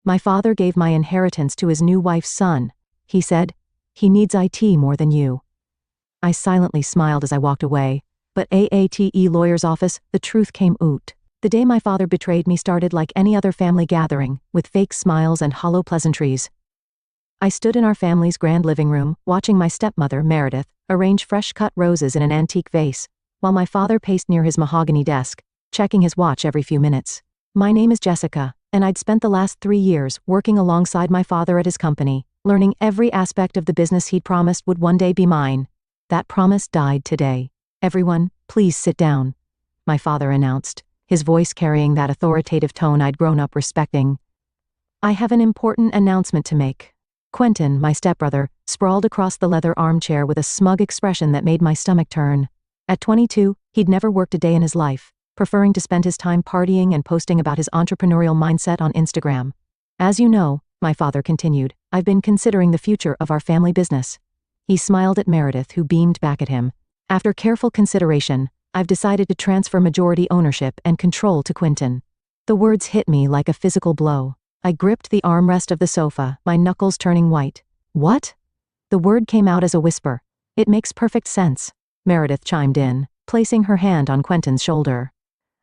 My father gave my inheritance to his new wife's son. He said, he needs IT more than you. I silently smiled as I walked away, but AATE lawyer's office, the truth came out. The day my father betrayed me started like any other family gathering, with fake smiles and hollow pleasantries. I stood in our family's grand living room, watching my stepmother, Meredith, arrange fresh-cut roses in an antique vase, while my father paced near his mahogany desk, checking his watch every few minutes. My name is Jessica, and I'd spent the last 3 years working alongside my father at his company, learning every aspect of the business he'd promised would one day be mine. That promise died today. Everyone, please sit down, my father announced, his voice carrying that authoritative tone I'd grown up respecting. I have an important announcement to make. Quentin, my stepbrother, sprawled across the leather armchair with a smug expression that made my stomach turn. At 22, he'd never worked a day in his life, preferring to spend his time partying and posting about his entrepreneurial mindset on Instagram. As you know, my father continued, I've been considering the future of our family business. He smiled at Meredith, who beamed back at him. After careful consideration, I've decided to transfer majority ownership and control to Quentin. The words hit me like a physical blow. I gripped the armrest of the sofa, my knuckles turning white. What? The word came out as a whisper. It makes perfect sense, Meredith chimed in, placing her hand on Quentin's shoulder.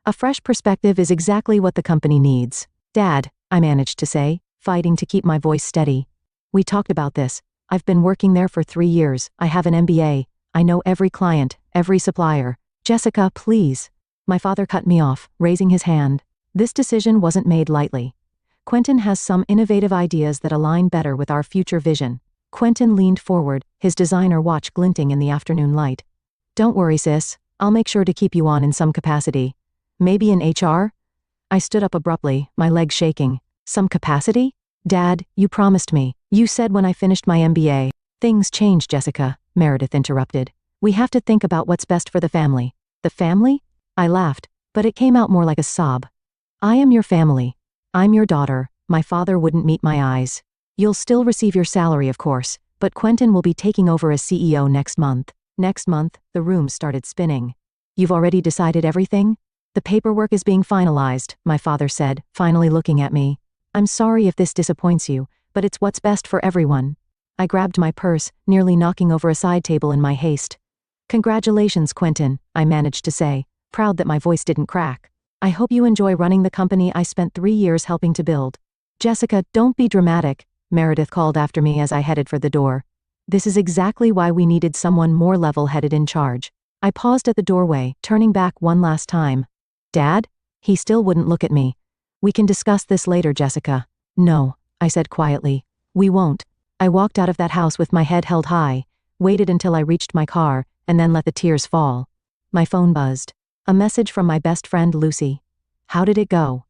A fresh perspective is exactly what the company needs. Dad, I managed to say, fighting to keep my voice steady. We talked about this. I've been working there for 3 years. I have an MBA. I know every client, every supplier. Jessica, please. My father cut me off, raising his hand. This decision wasn't made lightly. Quentin has some innovative ideas that align better with our future vision. Quentin leaned forward, his designer watch glinting in the afternoon light. Don't worry, sis. I'll make sure to keep you on in some capacity. Maybe in HR? I stood up abruptly, my legs shaking. Some capacity? Dad, you promised me. You said when I finished my MBA. Things changed, Jessica, Meredith interrupted. We have to think about what's best for the family. The family? I laughed, but it came out more like a sob. I am your family. I'm your daughter. My father wouldn't meet my eyes. You'll still receive your salary, of course, but Quentin will be taking over as CEO next month. Next month, the room started spinning. You've already decided everything? The paperwork is being finalized, my father said, finally looking at me. I'm sorry if this disappoints you, but it's what's best for everyone. I grabbed my purse, nearly knocking over a side table in my haste. Congratulations, Quentin, I managed to say, proud that my voice didn't crack. I hope you enjoy running the company I spent 3 years helping to build. Jessica, don't be dramatic, Meredith called after me as I headed for the door. This is exactly why we needed someone more level-headed in charge. I paused at the doorway, turning back one last time. Dad? He still wouldn't look at me. We can discuss this later, Jessica. No, I said quietly. We won't. I walked out of that house with my head held high, waited until I reached my car, and then let the tears fall. My phone buzzed. A message from my best friend Lucy. How did it go?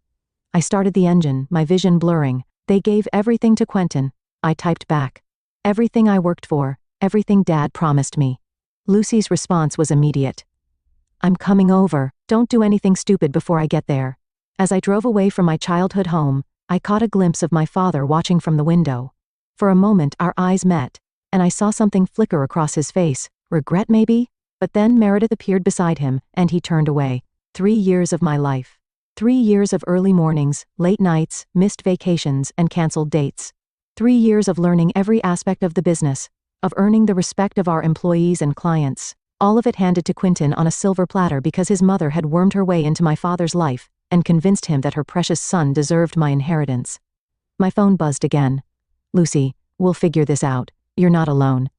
I started the engine, my vision blurring. They gave everything to Quentin. I typed back. Everything I worked for, everything Dad promised me. Lucy's response was immediate. I'm coming over. Don't do anything stupid before I get there. As I drove away from my childhood home, I caught a glimpse of my father watching from the window. For a moment our eyes met, and I saw something flicker across his face. Regret maybe? But then Meredith appeared beside him, and he turned away. 3 years of my life. 3 years of early mornings, late nights, missed vacations, and canceled dates. 3 years of learning every aspect of the business, of earning the respect of our employees and clients. All of it handed to Quentin on a silver platter because his mother had wormed her way into my father's life and convinced him that her precious son deserved my inheritance. My phone buzzed again. Lucy, we'll figure this out. You're not alone.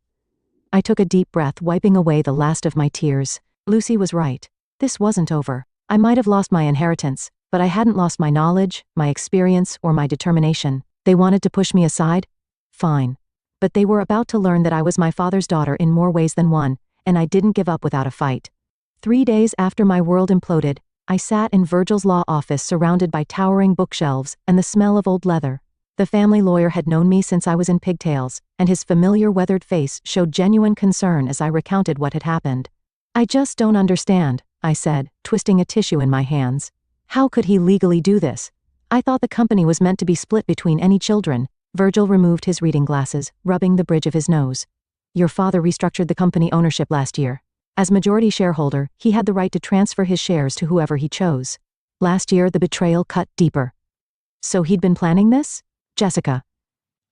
I took a deep breath, wiping away the last of my tears. Lucy was right. This wasn't over. I might have lost my inheritance, but I hadn't lost my knowledge, my experience, or my determination. They wanted to push me aside? Fine. But they were about to learn that I was my father's daughter in more ways than one, and I didn't give up without a fight. 3 days after my world imploded, I sat in Virgil's law office surrounded by towering bookshelves and the smell of old leather. The family lawyer had known me since I was in pigtails, and his familiar weathered face showed genuine concern as I recounted what had happened. I just don't understand, I said, twisting a tissue in my hands. How could he legally do this? I thought the company was meant to be split between any children. Virgil removed his reading glasses, rubbing the bridge of his nose. Your father restructured the company ownership last year. As majority shareholder, he had the right to transfer his shares to whoever he chose. Last year, the betrayal cut deeper. So he'd been planning this? Jessica.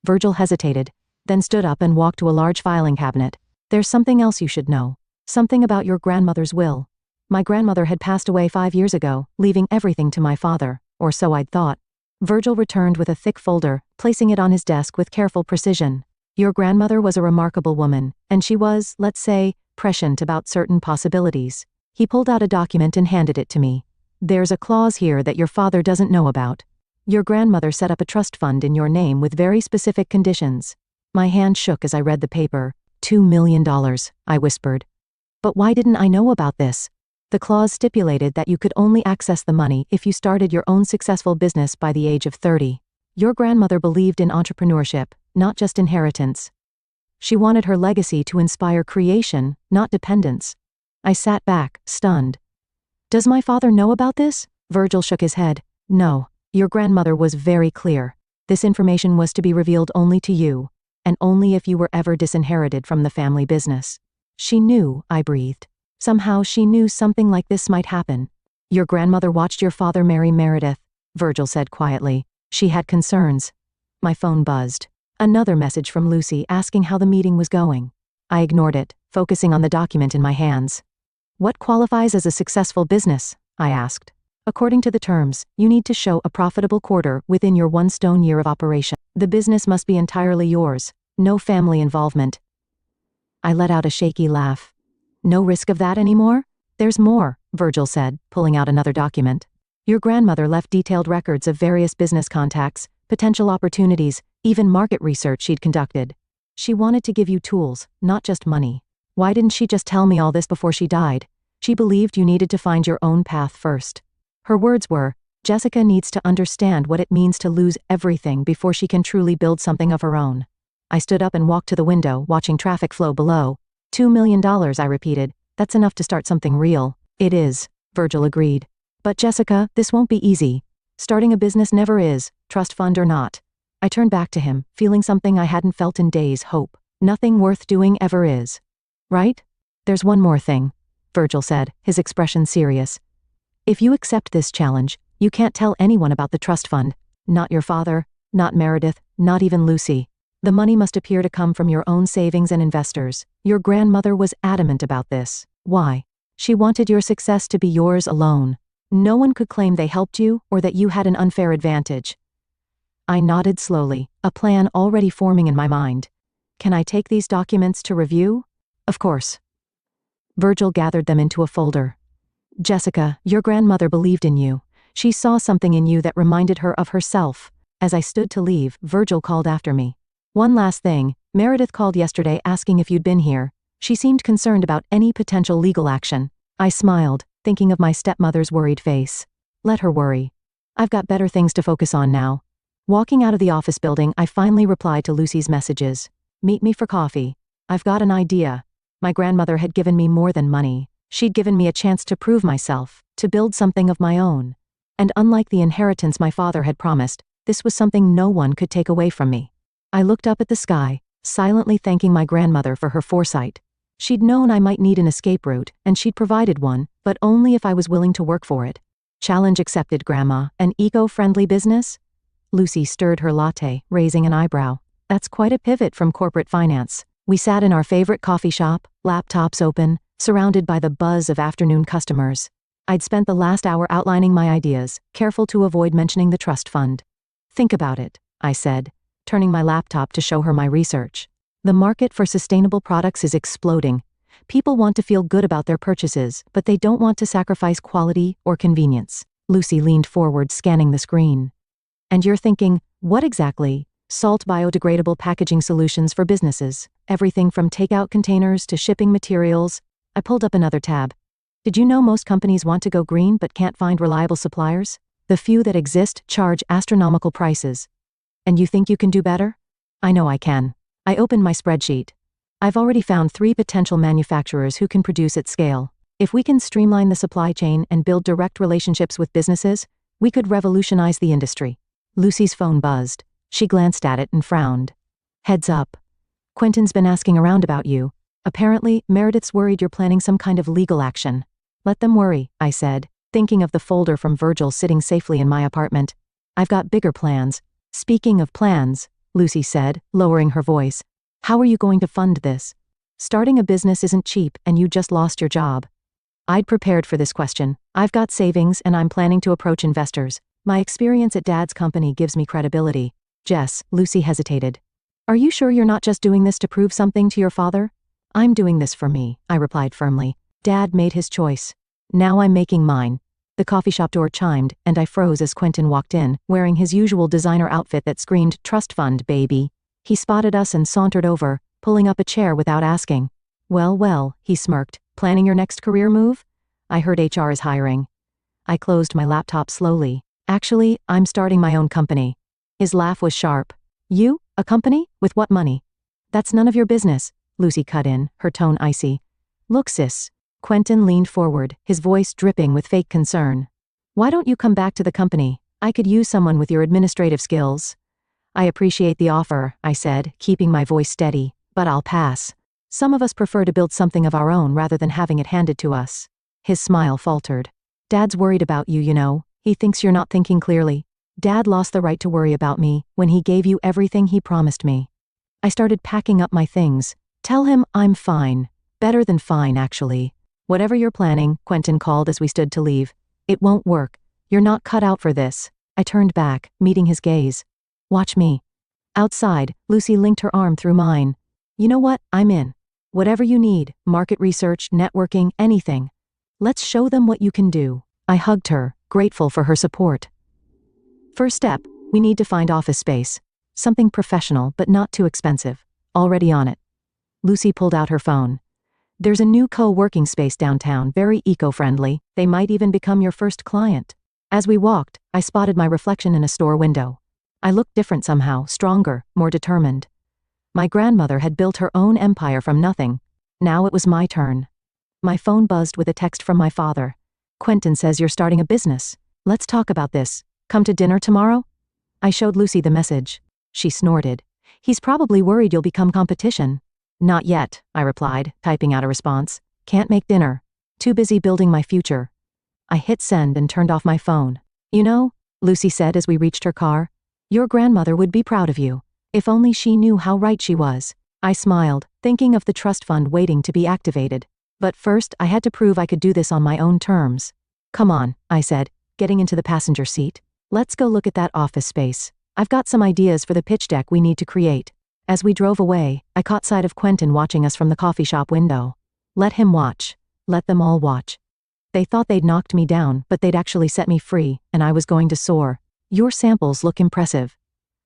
Virgil hesitated, then stood up and walked to a large filing cabinet. There's something else you should know. Something about your grandmother's will. My grandmother had passed away 5 years ago, leaving everything to my father, or so I'd thought. Virgil returned with a thick folder, placing it on his desk with careful precision. Your grandmother was a remarkable woman, and she was, let's say, prescient about certain possibilities. He pulled out a document and handed it to me. There's a clause here that your father doesn't know about. Your grandmother set up a trust fund in your name with very specific conditions. My hand shook as I read the paper. $2 million, I whispered. But why didn't I know about this? The clause stipulated that you could only access the money if you started your own successful business by the age of 30. Your grandmother believed in entrepreneurship, not just inheritance. She wanted her legacy to inspire creation, not dependence. I sat back, stunned. Does my father know about this? Virgil shook his head. No. Your grandmother was very clear. This information was to be revealed only to you, and only if you were ever disinherited from the family business. She knew, I breathed. Somehow she knew something like this might happen. Your grandmother watched your father marry Meredith, Virgil said quietly. She had concerns. My phone buzzed. Another message from Lucy asking how the meeting was going. I ignored it, focusing on the document in my hands. What qualifies as a successful business? I asked. According to the terms, you need to show a profitable quarter within your 1 stone year of operation. The business must be entirely yours, no family involvement. I let out a shaky laugh. No risk of that anymore? There's more, Virgil said, pulling out another document. Your grandmother left detailed records of various business contacts, potential opportunities, even market research she'd conducted. She wanted to give you tools, not just money. Why didn't she just tell me all this before she died? She believed you needed to find your own path first. Her words were, Jessica needs to understand what it means to lose everything before she can truly build something of her own. I stood up and walked to the window, watching traffic flow below. $2 million, I repeated. That's enough to start something real. It is, Virgil agreed. But Jessica, this won't be easy. Starting a business never is, trust fund or not. I turned back to him, feeling something I hadn't felt in days, hope. Nothing worth doing ever is. Right? There's one more thing, Virgil said, his expression serious. If you accept this challenge, you can't tell anyone about the trust fund. Not your father, not Meredith, not even Lucy. The money must appear to come from your own savings and investors. Your grandmother was adamant about this. Why? She wanted your success to be yours alone. No one could claim they helped you or that you had an unfair advantage. I nodded slowly, a plan already forming in my mind. Can I take these documents to review? Of course. Virgil gathered them into a folder. Jessica, your grandmother believed in you. She saw something in you that reminded her of herself. As I stood to leave, Virgil called after me. One last thing, Meredith called yesterday asking if you'd been here. She seemed concerned about any potential legal action. I smiled, thinking of my stepmother's worried face. Let her worry. I've got better things to focus on now. Walking out of the office building, I finally replied to Lucy's messages. Meet me for coffee. I've got an idea. My grandmother had given me more than money. She'd given me a chance to prove myself, to build something of my own. And unlike the inheritance my father had promised, this was something no one could take away from me. I looked up at the sky, silently thanking my grandmother for her foresight. She'd known I might need an escape route, and she'd provided one, but only if I was willing to work for it. Challenge accepted, Grandma. An eco-friendly business? Lucy stirred her latte, raising an eyebrow. That's quite a pivot from corporate finance. We sat in our favorite coffee shop, laptops open, surrounded by the buzz of afternoon customers. I'd spent the last hour outlining my ideas, careful to avoid mentioning the trust fund. Think about it, I said, turning my laptop to show her my research. The market for sustainable products is exploding. People want to feel good about their purchases, but they don't want to sacrifice quality or convenience. Lucy leaned forward, scanning the screen. And you're thinking, what exactly? Salt biodegradable packaging solutions for businesses. Everything from takeout containers to shipping materials. I pulled up another tab. Did you know most companies want to go green but can't find reliable suppliers? The few that exist charge astronomical prices. And you think you can do better? I know I can. I opened my spreadsheet. I've already found 3 potential manufacturers who can produce at scale. If we can streamline the supply chain and build direct relationships with businesses, we could revolutionize the industry. Lucy's phone buzzed. She glanced at it and frowned. Heads up. Quentin's been asking around about you. Apparently, Meredith's worried you're planning some kind of legal action. Let them worry, I said, thinking of the folder from Virgil sitting safely in my apartment. I've got bigger plans. Speaking of plans, Lucy said, lowering her voice, how are you going to fund this? Starting a business isn't cheap and you just lost your job. I'd prepared for this question. I've got savings and I'm planning to approach investors. My experience at Dad's company gives me credibility. Jess, Lucy hesitated. Are you sure you're not just doing this to prove something to your father? I'm doing this for me, I replied firmly. Dad made his choice. Now I'm making mine. The coffee shop door chimed, and I froze as Quentin walked in, wearing his usual designer outfit that screamed, "Trust fund, baby." He spotted us and sauntered over, pulling up a chair without asking. Well, he smirked. Planning your next career move? I heard HR is hiring. I closed my laptop slowly. Actually, I'm starting my own company. His laugh was sharp. You? A company? With what money? That's none of your business, Lucy cut in, her tone icy. Look, sis. Quentin leaned forward, his voice dripping with fake concern. Why don't you come back to the company? I could use someone with your administrative skills. I appreciate the offer, I said, keeping my voice steady, but I'll pass. Some of us prefer to build something of our own rather than having it handed to us. His smile faltered. Dad's worried about you, you know. He thinks you're not thinking clearly. Dad lost the right to worry about me when he gave you everything he promised me. I started packing up my things. Tell him I'm fine. Better than fine, actually. Whatever you're planning, Quentin called as we stood to leave. It won't work. You're not cut out for this. I turned back, meeting his gaze. Watch me. Outside, Lucy linked her arm through mine. You know what? I'm in. Whatever you need, market research, networking, anything. Let's show them what you can do. I hugged her, grateful for her support. First step, we need to find office space. Something professional but not too expensive. Already on it. Lucy pulled out her phone. There's a new co-working space downtown, very eco-friendly. They might even become your first client. As we walked, I spotted my reflection in a store window. I looked different somehow, stronger, more determined. My grandmother had built her own empire from nothing. Now it was my turn. My phone buzzed with a text from my father. Quentin says you're starting a business. Let's talk about this. Come to dinner tomorrow? I showed Lucy the message. She snorted. He's probably worried you'll become competition. Not yet, I replied, typing out a response. Can't make dinner. Too busy building my future. I hit send and turned off my phone. You know, Lucy said as we reached her car, your grandmother would be proud of you. If only she knew how right she was. I smiled, thinking of the trust fund waiting to be activated. But first, I had to prove I could do this on my own terms. Come on, I said, getting into the passenger seat. Let's go look at that office space. I've got some ideas for the pitch deck we need to create. As we drove away, I caught sight of Quentin watching us from the coffee shop window. Let him watch. Let them all watch. They thought they'd knocked me down, but they'd actually set me free, and I was going to soar. Your samples look impressive.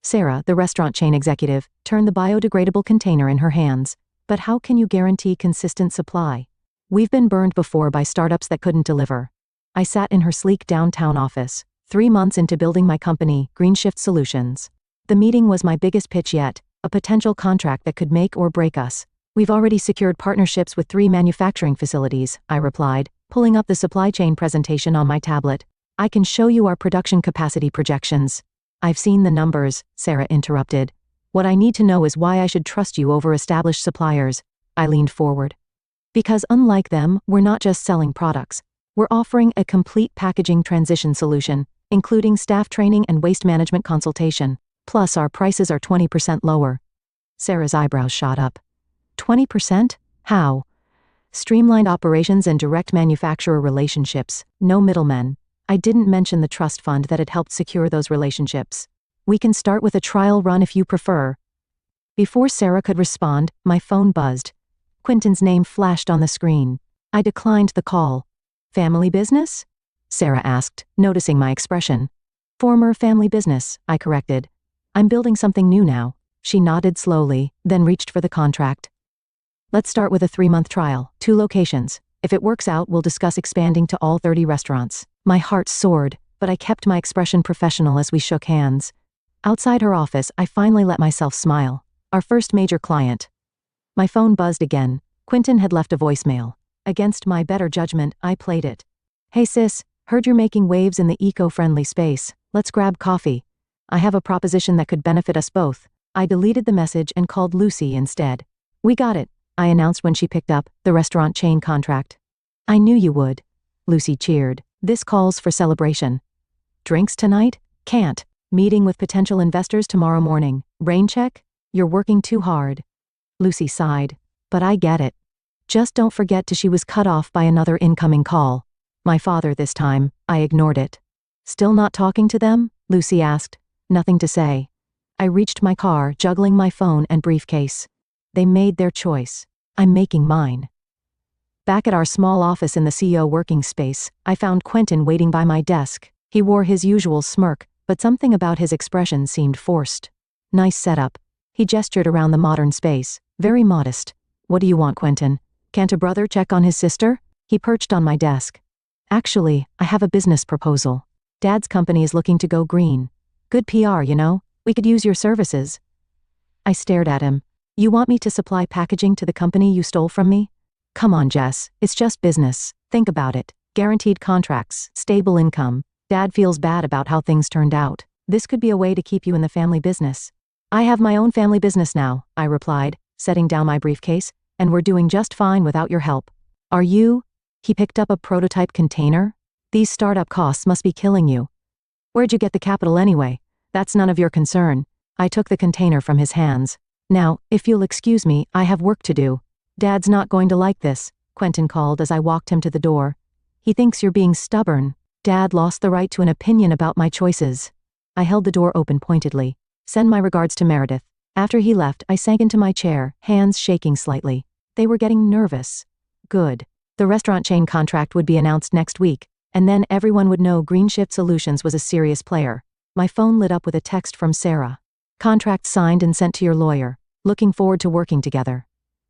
Sarah, the restaurant chain executive, turned the biodegradable container in her hands. But how can you guarantee consistent supply? We've been burned before by startups that couldn't deliver. I sat in her sleek downtown office, 3 months into building my company, GreenShift Solutions. The meeting was my biggest pitch yet, a potential contract that could make or break us. We've already secured partnerships with 3 manufacturing facilities, I replied, pulling up the supply chain presentation on my tablet. I can show you our production capacity projections. I've seen the numbers, Sarah interrupted. What I need to know is why I should trust you over established suppliers. I leaned forward. Because unlike them, we're not just selling products. We're offering a complete packaging transition solution, including staff training and waste management consultation. Plus, our prices are 20% lower. Sarah's eyebrows shot up. 20%? How? Streamlined operations and direct manufacturer relationships. No middlemen. I didn't mention the trust fund that had helped secure those relationships. We can start with a trial run if you prefer. Before Sarah could respond, my phone buzzed. Quentin's name flashed on the screen. I declined the call. Family business? Sarah asked, noticing my expression. Former family business, I corrected. I'm building something new now. She nodded slowly, then reached for the contract. Let's start with a 3-month trial, 2 locations. If it works out, we'll discuss expanding to all 30 restaurants. My heart soared, but I kept my expression professional as we shook hands. Outside her office, I finally let myself smile. Our first major client. My phone buzzed again. Quentin had left a voicemail. Against my better judgment, I played it. Hey sis, heard you're making waves in the eco-friendly space. Let's grab coffee. I have a proposition that could benefit us both. I deleted the message and called Lucy instead. We got it, I announced when she picked up the restaurant chain contract. I knew you would. Lucy cheered. This calls for celebration. Drinks tonight? Can't. Meeting with potential investors tomorrow morning. Rain check? You're working too hard. Lucy sighed. But I get it. Just don't forget she was cut off by another incoming call. My father this time. I ignored it. Still not talking to them? Lucy asked. Nothing to say. I reached my car, juggling my phone and briefcase. They made their choice. I'm making mine. Back at our small office in the CEO working space, I found Quentin waiting by my desk. He wore his usual smirk, but something about his expression seemed forced. Nice setup. He gestured around the modern space. Very modest. What do you want, Quentin? Can't a brother check on his sister? He perched on my desk. Actually, I have a business proposal. Dad's company is looking to go green. Good PR, you know? We could use your services. I stared at him. You want me to supply packaging to the company you stole from me? Come on, Jess. It's just business. Think about it. Guaranteed contracts, stable income. Dad feels bad about how things turned out. This could be a way to keep you in the family business. I have my own family business now, I replied, setting down my briefcase, and we're doing just fine without your help. Are you? He picked up a prototype container. These startup costs must be killing you. Where'd you get the capital anyway? That's none of your concern. I took the container from his hands. Now, if you'll excuse me, I have work to do. Dad's not going to like this, Quentin called as I walked him to the door. He thinks you're being stubborn. Dad lost the right to an opinion about my choices. I held the door open pointedly. Send my regards to Meredith. After he left, I sank into my chair, hands shaking slightly. They were getting nervous. Good. The restaurant chain contract would be announced next week, and then everyone would know Green Shift Solutions was a serious player. My phone lit up with a text from Sarah. Contract signed and sent to your lawyer. Looking forward to working together.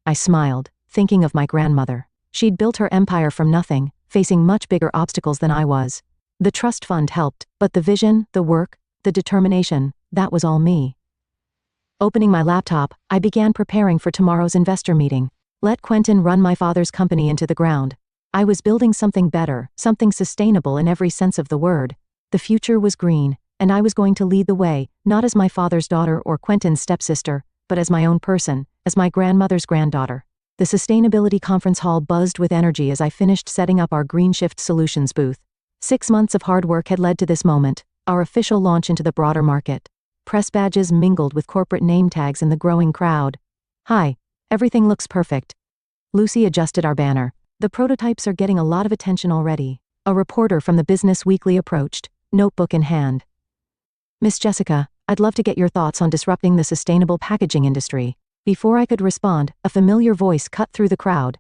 I smiled, thinking of my grandmother. She'd built her empire from nothing, facing much bigger obstacles than I was. The trust fund helped, but the vision, the work, the determination, that was all me. Opening my laptop, I began preparing for tomorrow's investor meeting. Let Quentin run my father's company into the ground. I was building something better, something sustainable in every sense of the word. The future was green, and I was going to lead the way, not as my father's daughter or Quentin's stepsister, but as my own person, as my grandmother's granddaughter. The sustainability conference hall buzzed with energy as I finished setting up our Green Shift Solutions booth. 6 months of hard work had led to this moment, our official launch into the broader market. Press badges mingled with corporate name tags in the growing crowd. Hi, everything looks perfect. Lucy adjusted our banner. The prototypes are getting a lot of attention already. A reporter from the Business Weekly approached, notebook in hand. Miss Jessica, I'd love to get your thoughts on disrupting the sustainable packaging industry. Before I could respond, a familiar voice cut through the crowd.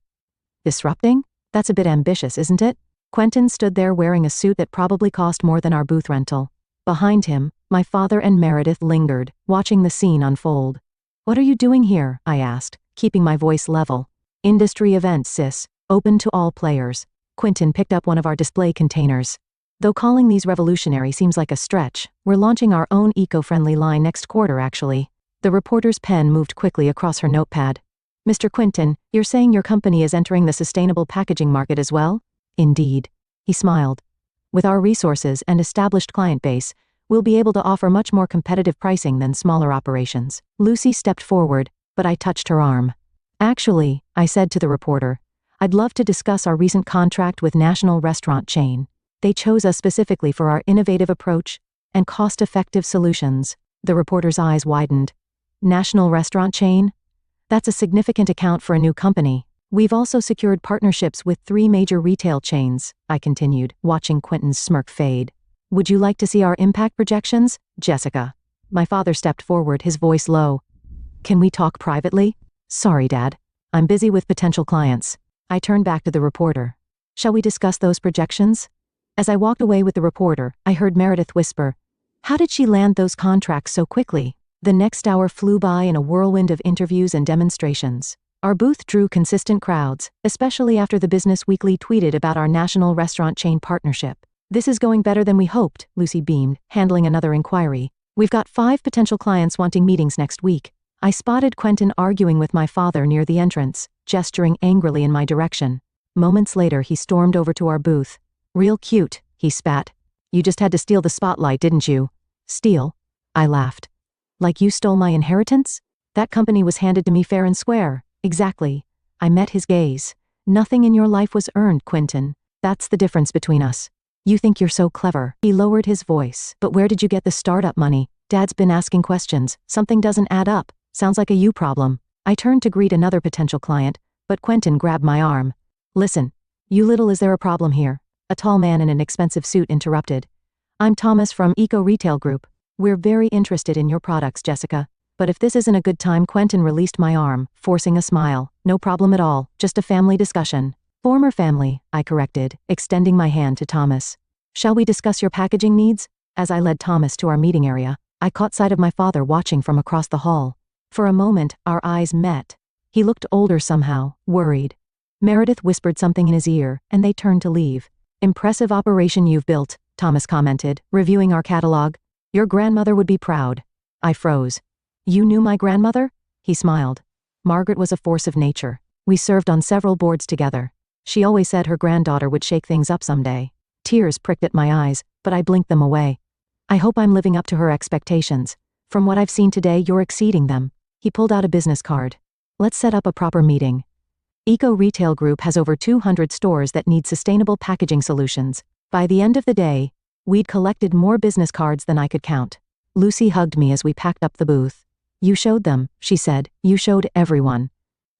Disrupting? That's a bit ambitious, isn't it? Quentin stood there wearing a suit that probably cost more than our booth rental. Behind him, my father and Meredith lingered, watching the scene unfold. What are you doing here? I asked, keeping my voice level. Industry event, sis. Open to all players. Quentin picked up one of our display containers. Though calling these revolutionary seems like a stretch, we're launching our own eco-friendly line next quarter actually. The reporter's pen moved quickly across her notepad. Mr. Quentin, you're saying your company is entering the sustainable packaging market as well? Indeed. He smiled. With our resources and established client base, we'll be able to offer much more competitive pricing than smaller operations. Lucy stepped forward, but I touched her arm. Actually, I said to the reporter, I'd love to discuss our recent contract with national restaurant chain. They chose us specifically for our innovative approach and cost-effective solutions. The reporter's eyes widened. National restaurant chain? That's a significant account for a new company. We've also secured partnerships with 3 major retail chains, I continued, watching Quentin's smirk fade. Would you like to see our impact projections, Jessica? My father stepped forward, his voice low. Can we talk privately? Sorry, Dad. I'm busy with potential clients. I turned back to the reporter. Shall we discuss those projections? As I walked away with the reporter, I heard Meredith whisper, how did she land those contracts so quickly? The next hour flew by in a whirlwind of interviews and demonstrations. Our booth drew consistent crowds, especially after the Business Weekly tweeted about our national restaurant chain partnership. This is going better than we hoped, Lucy beamed, handling another inquiry. We've got 5 potential clients wanting meetings next week. I spotted Quentin arguing with my father near the entrance, gesturing angrily in my direction. Moments later, he stormed over to our booth. Real cute, he spat. You just had to steal the spotlight, didn't you? Steal? I laughed. Like you stole my inheritance? That company was handed to me fair and square. Exactly. I met his gaze. Nothing in your life was earned, Quentin. That's the difference between us. You think you're so clever. He lowered his voice. But where did you get the startup money? Dad's been asking questions. Something doesn't add up. Sounds like a you problem. I turned to greet another potential client, but Quentin grabbed my arm. Listen, you little, is there a problem here? A tall man in an expensive suit interrupted. I'm Thomas from Eco Retail Group. We're very interested in your products, Jessica. But if this isn't a good time, Quentin released my arm, forcing a smile. No problem at all, just a family discussion. Former family, I corrected, extending my hand to Thomas. Shall we discuss your packaging needs? As I led Thomas to our meeting area, I caught sight of my father watching from across the hall. For a moment, our eyes met. He looked older somehow, worried. Meredith whispered something in his ear, and they turned to leave. Impressive operation you've built, Thomas commented, reviewing our catalog. Your grandmother would be proud. I froze. You knew my grandmother? He smiled. Margaret was a force of nature. We served on several boards together. She always said her granddaughter would shake things up someday. Tears pricked at my eyes, but I blinked them away. I hope I'm living up to her expectations. From what I've seen today, you're exceeding them. He pulled out a business card. Let's set up a proper meeting. Eco Retail Group has over 200 stores that need sustainable packaging solutions. By the end of the day, we'd collected more business cards than I could count. Lucy hugged me as we packed up the booth. You showed them, she said. You showed everyone.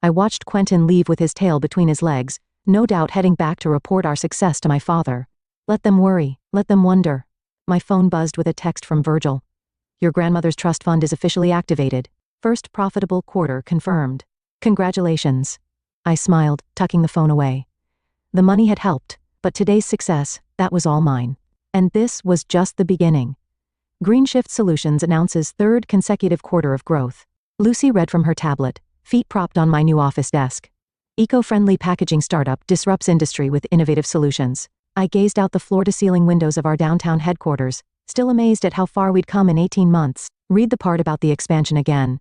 I watched Quentin leave with his tail between his legs, no doubt heading back to report our success to my father. Let them worry, let them wonder. My phone buzzed with a text from Virgil. Your grandmother's trust fund is officially activated. First profitable quarter confirmed. Congratulations. I smiled, tucking the phone away. The money had helped, but today's success, that was all mine. And this was just the beginning. GreenShift Solutions announces third consecutive quarter of growth. Lucy read from her tablet, feet propped on my new office desk. Eco-friendly packaging startup disrupts industry with innovative solutions. I gazed out the floor-to-ceiling windows of our downtown headquarters, still amazed at how far we'd come in 18 months. Read the part about the expansion again.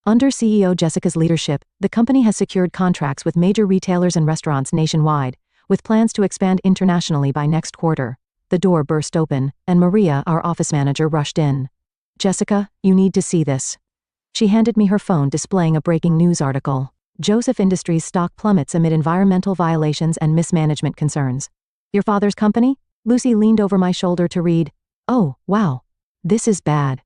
Under CEO Jessica's leadership, the company has secured contracts with major retailers and restaurants nationwide, with plans to expand internationally by next quarter. The door burst open, and Maria, our office manager, rushed in. Jessica, you need to see this. She handed me her phone displaying a breaking news article. Joseph Industries stock plummets amid environmental violations and mismanagement concerns. Your father's company? Lucy leaned over my shoulder to read. Oh, wow. This is bad.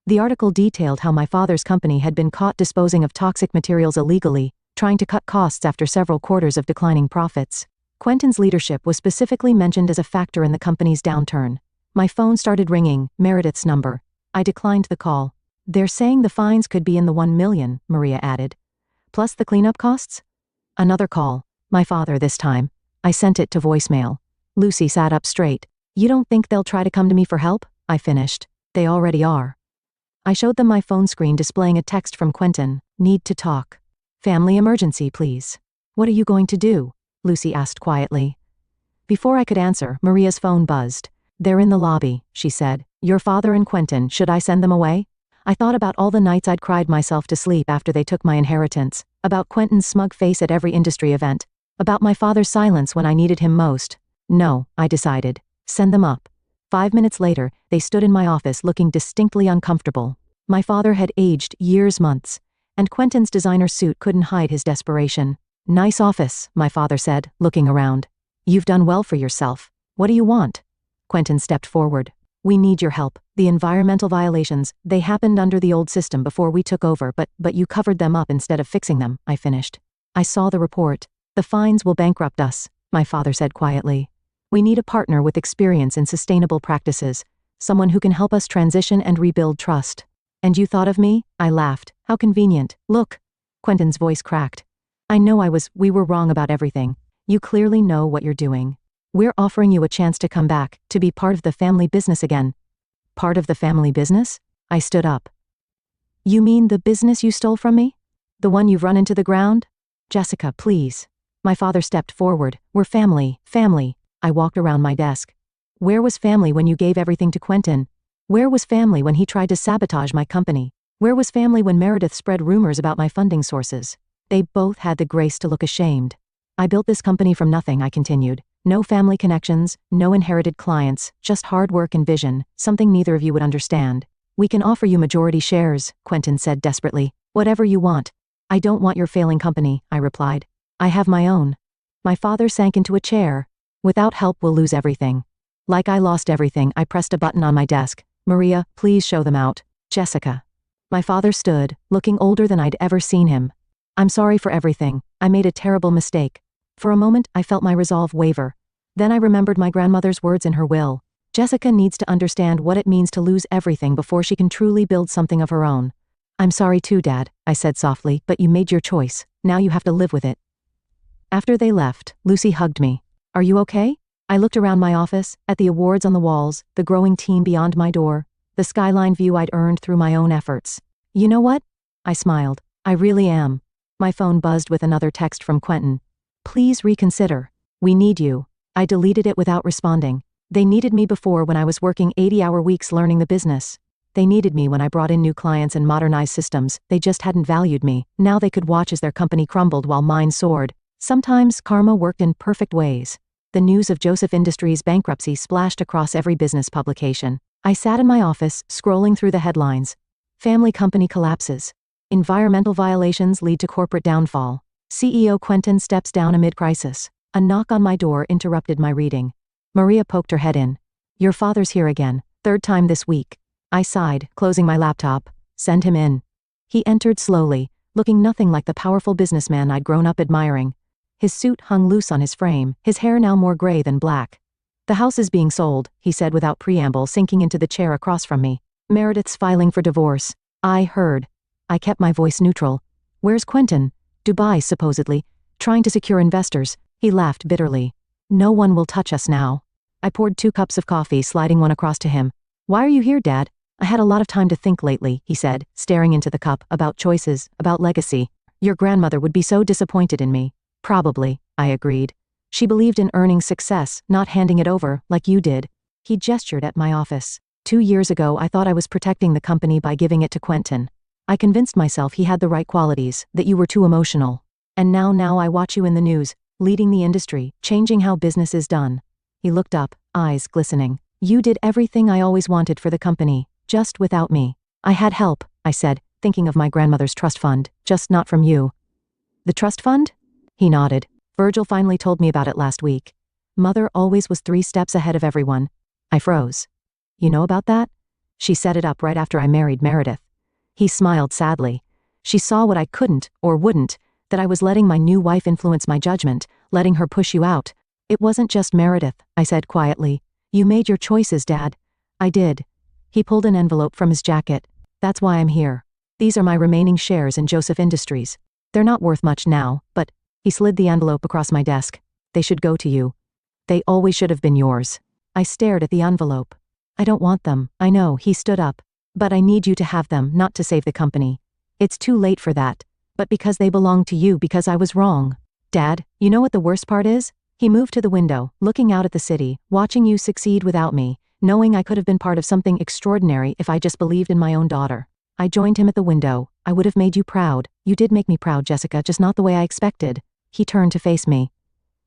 The article detailed how my father's company had been caught disposing of toxic materials illegally, trying to cut costs after several quarters of declining profits. Quentin's leadership was specifically mentioned as a factor in the company's downturn. My phone started ringing, Meredith's number. I declined the call. They're saying the fines could be in the 1 million, Maria added. Plus the cleanup costs? Another call. My father this time. I sent it to voicemail. Lucy sat up straight. You don't think they'll try to come to me for help? I finished. They already are. I showed them my phone screen displaying a text from Quentin. Need to talk. Family emergency, please. What are you going to do? Lucy asked quietly. Before I could answer, Maria's phone buzzed. They're in the lobby, she said. Your father and Quentin, should I send them away? I thought about all the nights I'd cried myself to sleep after they took my inheritance, about Quentin's smug face at every industry event, about my father's silence when I needed him most. No, I decided. Send them up. 5 minutes later, they stood in my office looking distinctly uncomfortable. My father had aged years, months, and Quentin's designer suit couldn't hide his desperation. Nice office, my father said, looking around. You've done well for yourself. What do you want? Quentin stepped forward. We need your help. The environmental violations, they happened under the old system before we took over, but you covered them up instead of fixing them, I finished. I saw the report. The fines will bankrupt us, my father said quietly. We need a partner with experience in sustainable practices, someone who can help us transition and rebuild trust. And you thought of me? I laughed. How convenient. Look. Quentin's voice cracked. I know we were wrong about everything. You clearly know what you're doing. We're offering you a chance to come back, to be part of the family business again. Part of the family business? I stood up. You mean the business you stole from me? The one you've run into the ground? Jessica, please. My father stepped forward. We're family. I walked around my desk. Where was family when you gave everything to Quentin? Where was family when he tried to sabotage my company? Where was family when Meredith spread rumors about my funding sources? They both had the grace to look ashamed. I built this company from nothing, I continued. No family connections, no inherited clients, just hard work and vision, something neither of you would understand. We can offer you majority shares, Quentin said desperately. Whatever you want. I don't want your failing company, I replied. I have my own. My father sank into a chair. Without help, we'll lose everything. Like I lost everything, I pressed a button on my desk. Maria, please show them out. Jessica. My father stood, looking older than I'd ever seen him. I'm sorry for everything. I made a terrible mistake. For a moment, I felt my resolve waver. Then I remembered my grandmother's words in her will. Jessica needs to understand what it means to lose everything before she can truly build something of her own. I'm sorry too, Dad, I said softly, but you made your choice. Now you have to live with it. After they left, Lucy hugged me. Are you okay? I looked around my office, at the awards on the walls, the growing team beyond my door, the skyline view I'd earned through my own efforts. You know what? I smiled. I really am. My phone buzzed with another text from Quentin. Please reconsider. We need you. I deleted it without responding. They needed me before when I was working 80-hour weeks learning the business. They needed me when I brought in new clients and modernized systems. They just hadn't valued me. Now they could watch as their company crumbled while mine soared. Sometimes karma worked in perfect ways. The news of Joseph Industries' bankruptcy splashed across every business publication. I sat in my office, scrolling through the headlines. Family company collapses. Environmental violations lead to corporate downfall. CEO Quentin steps down amid crisis. A knock on my door interrupted my reading. Maria poked her head in. Your father's here again. Third time this week. I sighed, closing my laptop. Send him in. He entered slowly, looking nothing like the powerful businessman I'd grown up admiring. His suit hung loose on his frame, his hair now more gray than black. The house is being sold, he said without preamble, sinking into the chair across from me. Meredith's filing for divorce. I heard. I kept my voice neutral. Where's Quentin? Dubai, supposedly. Trying to secure investors. He laughed bitterly. No one will touch us now. I poured 2 cups of coffee, sliding one across to him. Why are you here, Dad? I had a lot of time to think lately, he said, staring into the cup, about choices, about legacy. Your grandmother would be so disappointed in me. Probably, I agreed. She believed in earning success, not handing it over, like you did. He gestured at my office. 2 years ago, I thought I was protecting the company by giving it to Quentin. I convinced myself he had the right qualities, that you were too emotional. And now I watch you in the news, leading the industry, changing how business is done. He looked up, eyes glistening. You did everything I always wanted for the company, just without me. I had help, I said, thinking of my grandmother's trust fund, just not from you. The trust fund? He nodded. Virgil finally told me about it last week. Mother always was 3 steps ahead of everyone. I froze. You know about that? She set it up right after I married Meredith. He smiled sadly. She saw what I couldn't, or wouldn't, that I was letting my new wife influence my judgment, letting her push you out. It wasn't just Meredith, I said quietly. You made your choices, Dad. I did. He pulled an envelope from his jacket. That's why I'm here. These are my remaining shares in Joseph Industries. They're not worth much now, but he slid the envelope across my desk. They should go to you. They always should have been yours. I stared at the envelope. I don't want them, I know, he stood up. But I need you to have them, not to save the company. It's too late for that. But because they belong to you, because I was wrong. Dad, you know what the worst part is? He moved to the window, looking out at the city, watching you succeed without me, knowing I could have been part of something extraordinary if I just believed in my own daughter. I joined him at the window. I would have made you proud. You did make me proud, Jessica, just not the way I expected. He turned to face me.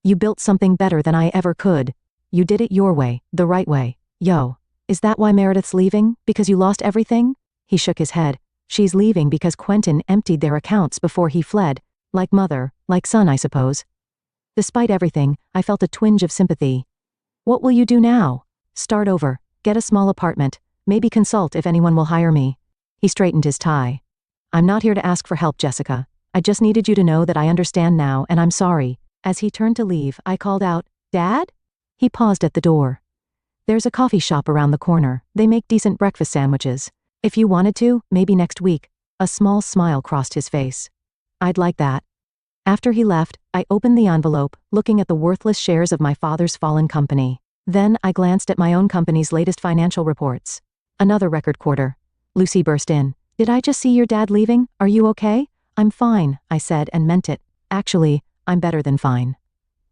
You built something better than I ever could. You did it your way, the right way. Yo. Is that why Meredith's leaving? Because you lost everything? He shook his head. She's leaving because Quentin emptied their accounts before he fled. Like mother, like son, I suppose. Despite everything, I felt a twinge of sympathy. What will you do now? Start over. Get a small apartment. Maybe consult if anyone will hire me. He straightened his tie. I'm not here to ask for help, Jessica. I just needed you to know that I understand now and I'm sorry. As he turned to leave, I called out, Dad? He paused at the door. There's a coffee shop around the corner. They make decent breakfast sandwiches. If you wanted to, maybe next week. A small smile crossed his face. I'd like that. After he left, I opened the envelope, looking at the worthless shares of my father's fallen company. Then I glanced at my own company's latest financial reports. Another record quarter. Lucy burst in. Did I just see your dad leaving? Are you okay? I'm fine, I said and meant it. Actually, I'm better than fine.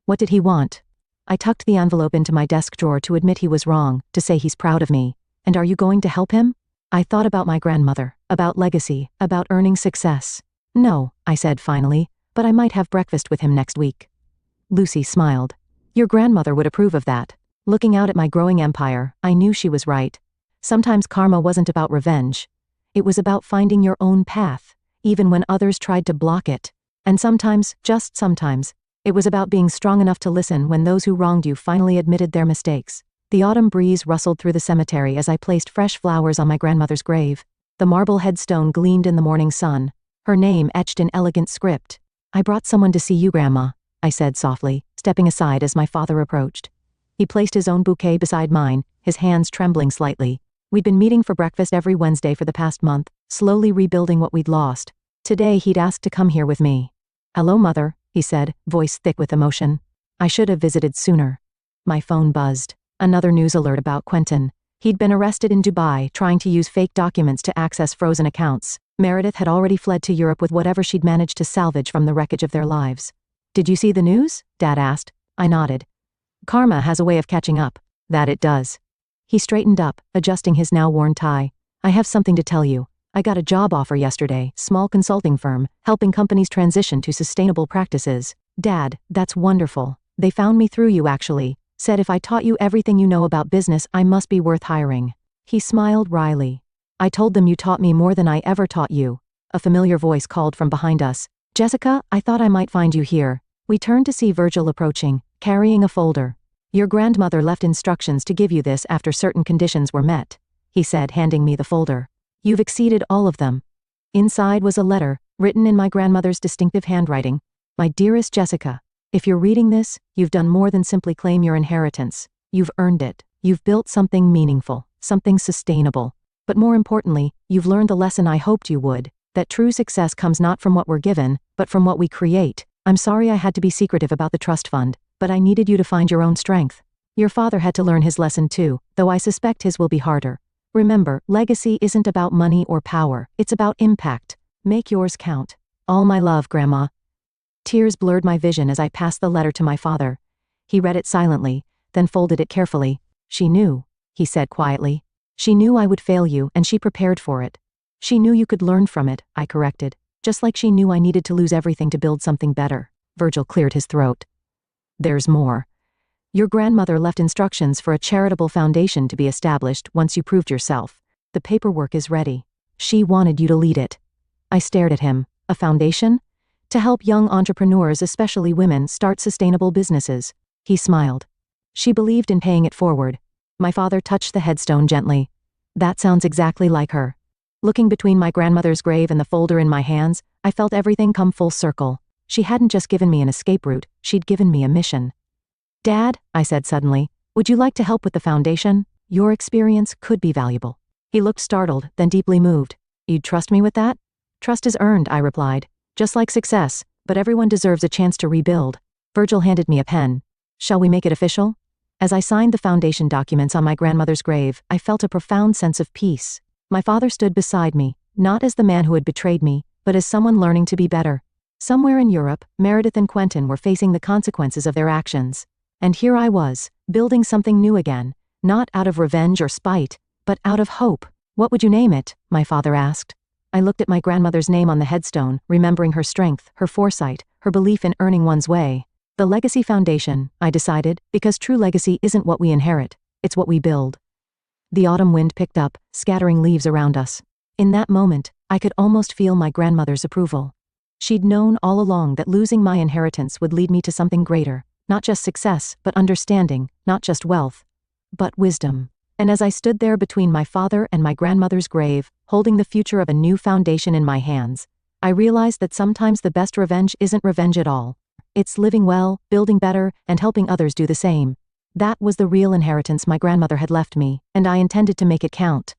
What did he want? I tucked the envelope into my desk drawer to admit he was wrong, to say he's proud of me. And are you going to help him? I thought about my grandmother, about legacy, about earning success. No, I said finally, but I might have breakfast with him next week. Lucy smiled. Your grandmother would approve of that. Looking out at my growing empire, I knew she was right. Sometimes karma wasn't about revenge. It was about finding your own path, even when others tried to block it. And sometimes, just sometimes, it was about being strong enough to listen when those who wronged you finally admitted their mistakes. The autumn breeze rustled through the cemetery as I placed fresh flowers on my grandmother's grave. The marble headstone gleamed in the morning sun, her name etched in elegant script. "I brought someone to see you, Grandma," I said softly, stepping aside as my father approached. He placed his own bouquet beside mine, his hands trembling slightly. We'd been meeting for breakfast every Wednesday for the past month, slowly rebuilding what we'd lost. Today he'd asked to come here with me. "Hello, Mother," he said, voice thick with emotion. I should have visited sooner. My phone buzzed. Another news alert about Quentin. He'd been arrested in Dubai, trying to use fake documents to access frozen accounts. Meredith had already fled to Europe with whatever she'd managed to salvage from the wreckage of their lives. "Did you see the news?" Dad asked. I nodded. "Karma has a way of catching up." "That it does." He straightened up, adjusting his now worn tie. "I have something to tell you. I got a job offer yesterday, small consulting firm, helping companies transition to sustainable practices." "Dad, that's wonderful. They found me through you actually. Said if I taught you everything you know about business, I must be worth hiring." He smiled wryly. "I told them you taught me more than I ever taught you." A familiar voice called from behind us. "Jessica, I thought I might find you here." We turned to see Virgil approaching, carrying a folder. "Your grandmother left instructions to give you this after certain conditions were met," he said, handing me the folder. "You've exceeded all of them." Inside was a letter, written in my grandmother's distinctive handwriting. "My dearest Jessica, if you're reading this, you've done more than simply claim your inheritance. You've earned it. You've built something meaningful, something sustainable. But more importantly, you've learned the lesson I hoped you would, that true success comes not from what we're given, but from what we create. I'm sorry I had to be secretive about the trust fund, but I needed you to find your own strength. Your father had to learn his lesson too, though I suspect his will be harder. Remember, legacy isn't about money or power, it's about impact. Make yours count. All my love, Grandma." Tears blurred my vision as I passed the letter to my father. He read it silently, then folded it carefully. "She knew," he said quietly. "She knew I would fail you, and she prepared for it. She knew you could learn from it," I corrected. "Just like she knew I needed to lose everything to build something better." Virgil cleared his throat. "There's more. Your grandmother left instructions for a charitable foundation to be established once you proved yourself. The paperwork is ready. She wanted you to lead it." I stared at him. "A foundation?" "To help young entrepreneurs, especially women, start sustainable businesses." He smiled. "She believed in paying it forward." My father touched the headstone gently. "That sounds exactly like her." Looking between my grandmother's grave and the folder in my hands, I felt everything come full circle. She hadn't just given me an escape route, she'd given me a mission. "Dad," I said suddenly, "would you like to help with the foundation? Your experience could be valuable." He looked startled, then deeply moved. "You'd trust me with that?" "Trust is earned," I replied. "Just like success, but everyone deserves a chance to rebuild." Virgil handed me a pen. "Shall we make it official?" As I signed the foundation documents on my grandmother's grave, I felt a profound sense of peace. My father stood beside me, not as the man who had betrayed me, but as someone learning to be better. Somewhere in Europe, Meredith and Quentin were facing the consequences of their actions. And here I was, building something new again, not out of revenge or spite, but out of hope. "What would you name it?" my father asked. I looked at my grandmother's name on the headstone, remembering her strength, her foresight, her belief in earning one's way. "The Legacy Foundation," I decided, because true legacy isn't what we inherit, it's what we build. The autumn wind picked up, scattering leaves around us. In that moment, I could almost feel my grandmother's approval. She'd known all along that losing my inheritance would lead me to something greater, not just success, but understanding, not just wealth, but wisdom. And as I stood there between my father and my grandmother's grave, holding the future of a new foundation in my hands, I realized that sometimes the best revenge isn't revenge at all. It's living well, building better, and helping others do the same. That was the real inheritance my grandmother had left me, and I intended to make it count.